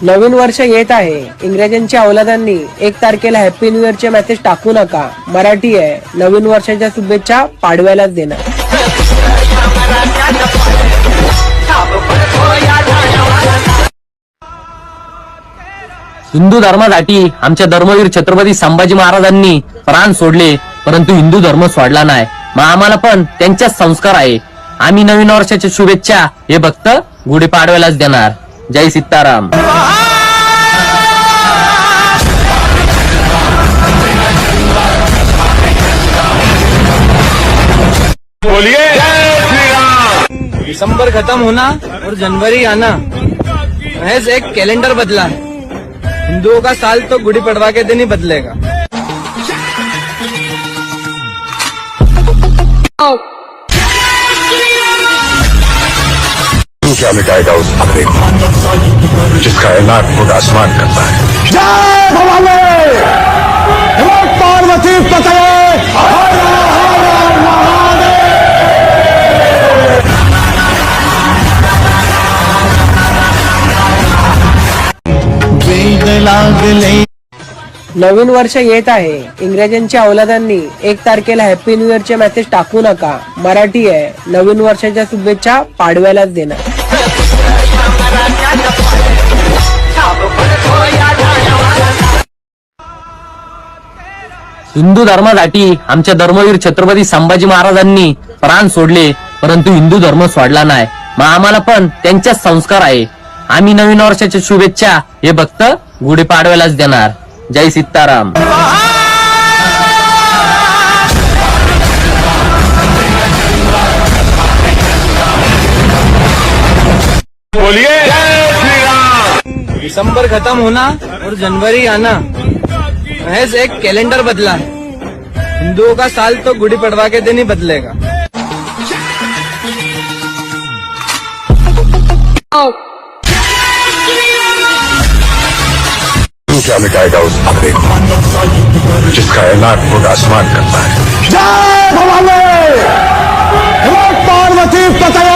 नवीन वर्ष येत आहे. इंग्रजांच्या अवलादांनी 1 तारखेला हॅपी न्यू इयरचे मेसेज टाकू नका. मराठी आहे. नवीन वर्षाच्या शुभेच्छा पाडव्यालाच देणार. हिंदू धर्मासाठी आमच्या धर्मवीर छत्रपती संभाजी महाराजांनी प्राण सोडले, परंतु हिंदू धर्म सोडला नाही. मग आम्हाला पण त्यांच्याच संस्कार आहे. आम्ही नवीन वर्षाच्या शुभेच्छा हे फक्त गुढीपाडव्यालाच देणार. जय सीताराम. बोलिए जय श्री राम। दिसंबर खत्म होना और जनवरी आना, महज एक कैलेंडर बदला है. हिंदुओं का साल तो गुड़ी पड़वा के दिन ही बदलेगा. तू क्या मिटाएगा उस खतरे को जिसका ऐलान खुद आसमान करता है। जय भवानी, पार्वती पते, नवीन वर्ष येत आहे. इंग्रजांच्या अवलादांनी 1 तारखेला हॅपी न्यू इयरचे मेसेज टाकू नका. मराठी आहे. नवीन वर्षाच्या शुभेच्छा पाडव्यालाच देणार. हिंदू धर्मासाठी आमच्या धर्मवीर छत्रपती संभाजी महाराजांनी प्राण सोडले, परंतु हिंदू धर्म सोडला नाही. मग आम्हाला पण त्यांच्याच संस्कार आहे. आम्ही नवीन वर्षाच्या शुभेच्छा हे फक्त गुढीपाडव्यालाच देणार. जय सीताराम. बोलिए जय श्री राम। दिसंबर खत्म होना और जनवरी आना, महज एक कैलेंडर बदला है. हिंदुओं का साल तो गुड़ी पड़वा के दिन ही बदलेगा. तू क्या मिटाएगा उस खतरे को जिसका ऐलान खुद आसमान करता है। जय भवानी, पार्वती पते,